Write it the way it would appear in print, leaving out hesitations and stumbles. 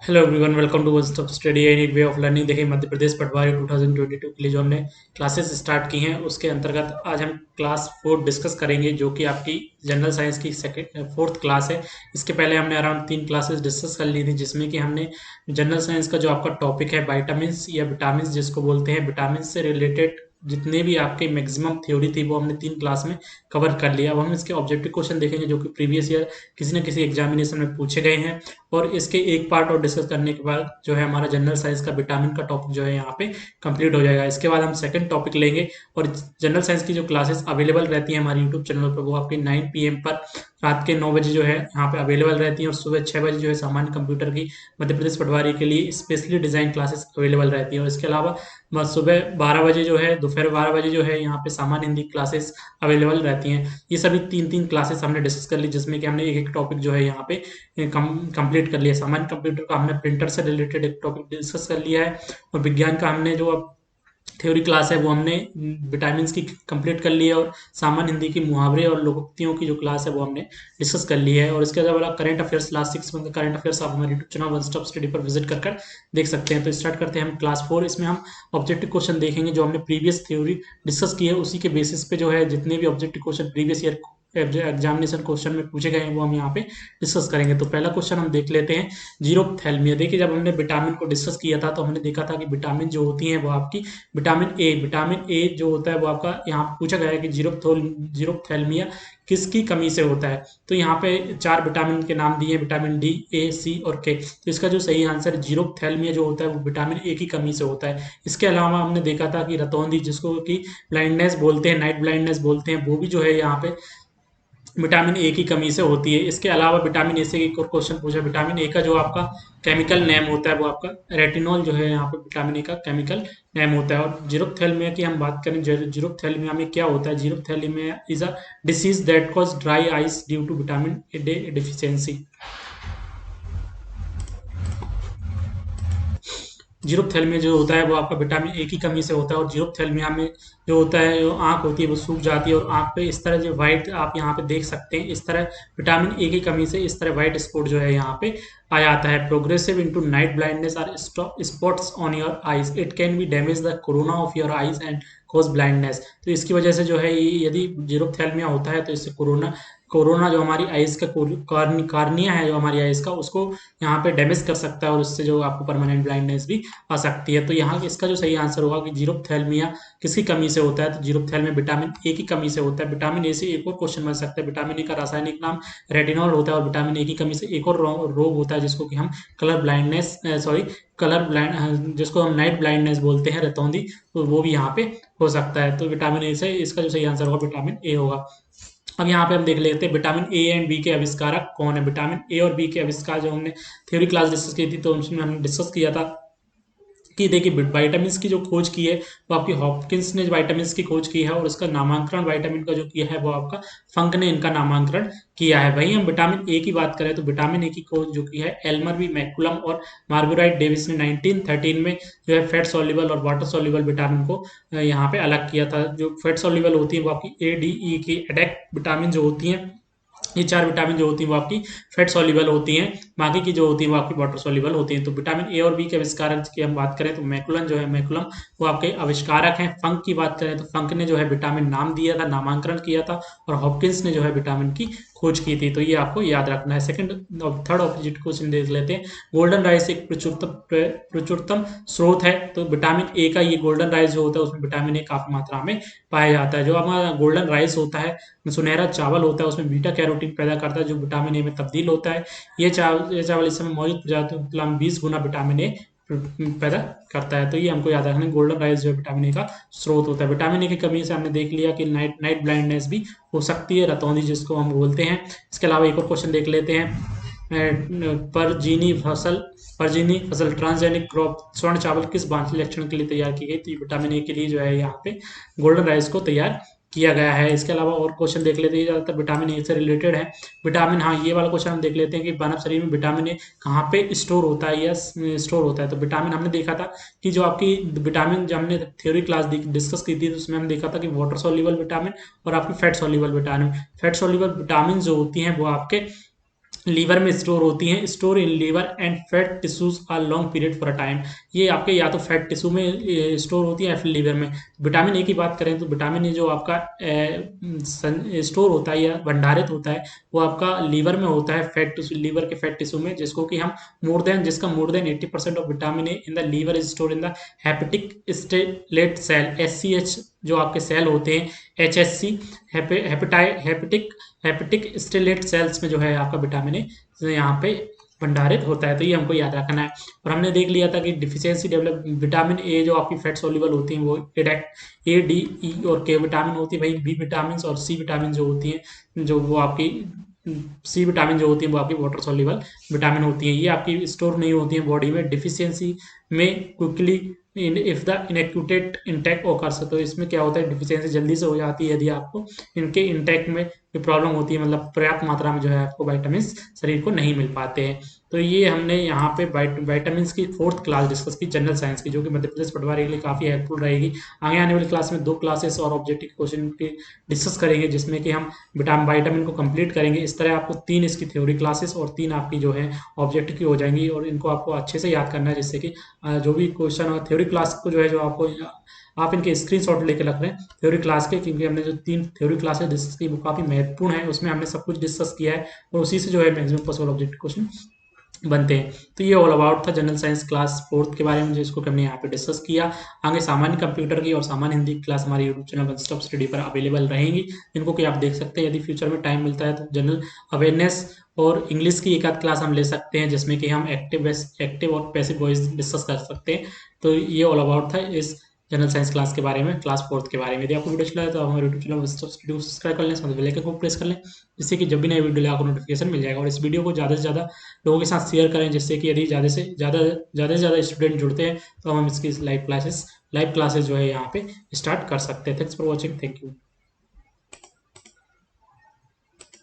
Hello everyone, welcome to one stop study and way of learning. देखिए, मध्य प्रदेश पटवारी 2022 के लिए जो हमने क्लासेस स्टार्ट की हैं उसके अंतर्गत आज हम क्लास 4 डिस्कस करेंगे, जो कि आपकी जनरल साइंस की सेकेंड फोर्थ क्लास है। इसके पहले हमने अराउंड 3 क्लासेस डिस्कस कर ली थी, जिसमें कि हमने जनरल साइंस का जो आपका टॉपिक है विटामिन या विटामिन जिसको बोलते हैं, विटामिन से रिलेटेड जितने भी आपके मैक्सिमम थ्योरी थी वो हमने 3 क्लास में कवर कर लिया। अब हम इसके ऑब्जेक्टिव क्वेश्चन देखेंगे, जो कि प्रीवियस ईयर किसी न किसी एग्जामिनेशन में पूछे गए हैं। और इसके एक पार्ट और डिस्कस करने के बाद जो है हमारा जनरल साइंस का विटामिन का टॉपिक जो है यहाँ पे कंप्लीट हो जाएगा। इसके बाद हम सेकंड टॉपिक लेंगे। और जनरल साइंस की जो क्लासेस अवेलेबल रहती हैं हमारे यूट्यूब चैनल पर, वो आपके 9 PM पर रात के 9 बजे जो है यहाँ पे अवेलेबल रहती हैं। और सुबह 6 बजे जो है सामान्य कंप्यूटर की मध्य प्रदेश पटवारी के लिए स्पेशली डिजाइन क्लासेस अवेलेबल रहती है। और इसके अलावा सुबह 12 बजे जो है, दोपहर 12 बजे जो है यहाँ पे सामान्य हिंदी क्लासेस अवेलेबल रहती हैं। ये सभी तीन तीन क्लासेस हमने डिस्कस कर ली, जिसमें कि हमने एक एक टॉपिक जो है यहाँ पे कंप्लीट कर लिया। सामान्य कंप्यूटर का हमने प्रिंटर से रिलेटेड एक टॉपिक डिस्कस कर लिया है। और विज्ञान का हमने जो अब थ्योरी क्लास है वो हमने विटामिन्स की कंप्लीट कर ली है। और सामान्य हिंदी की मुहावरे और लोकोक्तियों की जो क्लास है वो हमने डिस्कस कर ली है। और इसके अलावा करंट अफेयर्स, लास्ट 6 मंथ का करंट अफेयर्स आप हमारे YouTube channel one stop study पर विजिट कर कर देख सकते हैं। तो स्टार्ट करते हैं हम क्लास 4। इसमें हम ऑब्जेक्टिव क्वेश्चन देखेंगे, जो हमने प्रीवियस थ्योरी डिस्कस की है उसी के बेसिस पे जो है जितने भी objective question previous year examination question में पूछे गए हैं वो हम यहाँ पे डिस्कस करेंगे। तो पहला क्वेश्चन हम देख लेते हैं, जीरोप्थैल्मिया। देखिए, जब हमने विटामिन को डिस्कस किया था तो हमने देखा था कि विटामिन जो होती हैं वो आपकी विटामिन ए जो होता है वो आपका यहाँ पे पूछा गया है कि जीरोप्थैल्मिया किसकी कमी से होता है। तो यहाँ पे 4 विटामिन के नाम दिए, विटामिन डी, ए, सी और के। तो इसका जो सही आंसर है, जीरोप्थैल्मिया जो होता है वो विटामिन ए की कमी से होता है। इसके अलावा हमने देखा था कि रतौंधी, जिसको कि ब्लाइंडनेस बोलते हैं, नाइट ब्लाइंडनेस बोलते हैं, वो भी जो है यहाँ पे विटामिन ए की कमी से होती है। इसके अलावा विटामिन ए से एक और क्वेश्चन पूछा, विटामिन ए का जो आपका केमिकल नेम होता है वो आपका रेटिनॉल जो है यहाँ पे विटामिन ए का केमिकल नेम होता है। और जीरोप्थैल्मिया की हम बात करें, जीरोप्थैल्मिया में क्या होता है? Xerophthalmia is a disease that cause dry eyes due to vitamin A deficiency. Xerophthalmia जो होता है वो आपका विटामिन ए की कमी से होता है। और जीरोप्थैल्मिया में जो होता है, जो आंख होती है वो सूख जाती है, और आंख पे इस तरह जो व्हाइट आप यहाँ पे देख सकते हैं, इस तरह विटामिन ए की कमी से इस तरह व्हाइट स्पॉट जो है यहाँ पे आ जाता है। Progressive into night blindness or spots on your eyes, it can be damage the cornea of your eyes and cause blindness. तो इसकी वजह से जो है यदि जीरोप्थैल्मिया होता है तो इससे कोरोना कोरोना जो हमारी आइज का कार्निया है, जो हमारी आइज का, उसको यहाँ पे डैमेज कर सकता है, और उससे जो आपको परमानेंट ब्लाइंडनेस भी आ सकती है। तो यहाँ इसका जो सही आंसर होगा कि जीरोप्थैल्मिया किसकी कमी से होता है, तो जीरोप्थैल्मिया विटामिन ए की कमी से होता है। विटामिन ए से एक और क्वेश्चन बन सकता है। विटामिन ए का रासायनिक नाम रेटिनॉल होता है, और विटामिन ए की कमी से एक और रोग होता है जिसको कि हम colour blindness sorry colour blind जिसको हम नाइट ब्लाइंडनेस बोलते हैं, रतौंधी, तो वो भी यहाँ पे हो सकता है। तो विटामिन ए से इसका जो सही आंसर होगा विटामिन ए होगा। अब यहाँ पे हम देख लेते हैं विटामिन ए एंड बी के आविष्कारक कौन है। विटामिन ए और बी के आविष्कार जो हमने थ्योरी क्लास डिस्कस की थी तो उसमें हमने डिस्कस किया था कि देखिए विटामिन की जो खोज की है वो आपकी हॉपकिंस ने विटामिन की खोज की है, और इसका नामांकन विटामिन का जो किया है वो आपका फंक ने इनका नामांकन किया है। वहीं हम विटामिन ए की बात करें तो विटामिन ए की खोज जो की है एल्मर बी मैकुलम और मार्गोराइट डेविस ने 1913 में जो है फैट सॉल्युबल और वाटर सॉल्युबल विटामिन को यहाँ पे अलग किया था। जो फैट सॉल्युबल होती है वो आपकी ए, डी, ई की एडेक्ट विटामिन जो होती हैं, ये 4 विटामिन जो होती हैं वो आपकी फैट सॉल्युबल होती हैं, बाकी की जो होती है वो आपकी वाटर सॉल्युबल होती हैं। तो विटामिन ए और बी के आविष्कारक की हम बात करें तो मैकुलन जो है, मैकुलम वो आपके आविष्कारक हैं। फंक की बात करें तो फंक ने जो है विटामिन नाम दिया था, नामांकन किया था, और हॉपकिंस ने जो है विटामिन की खोज की थी। तो ये आपको याद रखना है। सेकंड थर्ड ऑपोजिट क्वेश्चन देख लेते हैं। गोल्डन राइस एक प्रचुरतम स्रोत है, तो विटामिन ए का ये गोल्डन राइस जो होता है उसमें विटामिन ए काफी मात्रा में पाया जाता है। जो हमारा गोल्डन राइस होता है, सुनहरा चावल होता है, उसमें बीटा कैरोटीन पैदा करता है जो विटामिन ए में तब्दील होता है। ये चावल इस समय मौजूद प्रजातियों की तुलना में 20 गुना विटामिन ए पैदा करता है। तो ये हमको याद रखना है, गोल्डन राइस जो है विटामिन ए का स्रोत होता है। विटामिन ए की कमी से हमने देख लिया कि नाइट नाइट ब्लाइंडनेस भी हो सकती है, रतौंधी जिसको हम बोलते हैं। इसके अलावा एक और क्वेश्चन देख लेते हैं। परजीनी फसल ट्रांसजेनिक क्रॉप स्वर्ण चावल किस वांछित लक्षण के लिए तैयार की गई? तो ये विटामिन ए के लिए जो है यहाँ पे गोल्डन राइस को तैयार किया गया है। इसके अलावा और क्वेश्चन देख लेते हैं, ज़्यादातर विटामिन ए से रिलेटेड है। विटामिन, हाँ, ये वाला क्वेश्चन हम देख लेते हैं कि मानव शरीर में विटामिन ए कहाँ पे स्टोर होता है या स्टोर होता है। तो विटामिन हमने देखा था कि जो आपकी विटामिन जब हमने थ्योरी क्लास डिस्कस की थी तो उसमें हमने देखा था कि वाटर सॉल्युबल विटामिन और आपकी फैट सॉल्युबल विटामिन जो होती हैं वो आपके लीवर में स्टोर होती हैं, store in liver and fat tissues or long period for a time. ये आपके या तो फैट टिश्यू में स्टोर होती है या फिर लीवर में। विटामिन ए की बात करें तो विटामिन ए जो आपका स्टोर होता है या भंडारित होता है वो आपका लीवर में होता है, फैट टिश्यू, लीवर के फैट टिश्यू में, जिसको कि हम more than 80% of vitamin A in the liver is store in the hepatic stellate cell, SCH जो आपके सेल होते हैं, HSC, hepatic hepatic stellate cells में जो है आपका विटामिन ए यहाँ पे भंडारित होता है। तो ये हमको याद रखना है। और हमने देख लिया था कि डिफिशियंसी डेवलप विटामिन ए जो आपकी फैट सोल्यूबल होती हैं वो डायरेक्ट ए, डी, ई और के विटामिन होती है। वही बी विटामिन और सी विटामिन जो होती हैं, जो वो आपकी सी विटामिन जो होती है वो आपकी वाटर सोल्यूबल विटामिन होती हैं। ये आपकी स्टोर नहीं होती हैं बॉडी में, डिफिशियंसी में quickly if the inadequate intake occurs. तो इसमें क्या होता है, डिफिशियंसी जल्दी से हो जाती है यदि आपको इनके इंटेक में प्रॉब्लम होती है, मतलब पर्याप्त मात्रा में जो है आपको वाइटामिन शरीर को नहीं मिल पाते हैं। तो ये हमने यहाँ पे वाइटामिन की फोर्थ क्लास डिस्कस की जनरल साइंस की, जो कि मध्य प्रदेश पटवारी के लिए काफ़ी हेल्पफुल रहेगी। आगे आने वाली क्लास में 2 क्लासेस और ऑब्जेक्टिव क्वेश्चन की डिस्कस करेंगे, जिसमें कि हम वाइटामिन को कंप्लीट करेंगे। इस तरह आपको 3 इसकी थ्योरी क्लासेस और 3 आपकी जो है ऑब्जेक्टिव की हो जाएंगी, और इनको आपको अच्छे से याद करना है, जिससे कि जो भी क्वेश्चन और थ्योरी क्लास को जो है जो आपको आप इनके स्क्रीनशॉट लेके रख रहे हैं थ्योरी क्लास के, क्योंकि हमने जो 3 थ्योरी क्लासेस डिस्कस की वो काफ़ी महत्वपूर्ण है। उसमें हमने सब कुछ डिस्कस किया है और उसी से जो है मैक्सिमम पॉसिबल ऑब्जेक्टिव क्वेश्चन बनते हैं। तो ये ऑल अबाउट था जनरल साइंस क्लास फोर्थ के बारे में, जिसको हमने यहाँ पे डिस्कस किया। आगे सामान्य कंप्यूटर की और सामान्य हिंदी की क्लास हमारे YouTube channel one stop study पर अवेलेबल रहेंगी, जिनको कि आप देख सकते हैं। यदि फ्यूचर में टाइम मिलता है तो जनरल अवेयरनेस और इंग्लिश की एक आध क्लास हम ले सकते हैं, जिसमें कि हम एक्टिव और पैसिव वॉइस डिस्कस कर सकते हैं। तो ये ऑल अबाउट था इस जनरल साइंस क्लास के बारे में, क्लास फोर्थ के बारे में। यदि आपको वीडियो अच्छा लगा तो हमारे यूट्यूब चैनल सब्सक्राइब कर लें, साथ बेल आइकन को प्रेस कर लें, जिससे कि जब भी नई वीडियो ले आपको नोटिफिकेशन मिल जाएगा। और इस वीडियो को ज़्यादा से ज़्यादा लोगों के साथ शेयर करें, जिससे कि यदि ज़्यादा स्टूडेंट जुड़ते हैं तो हम इसकी लाइव क्लासेस जो है यहाँ पे स्टार्ट कर सकते हैं। Thanks for watching, thank you.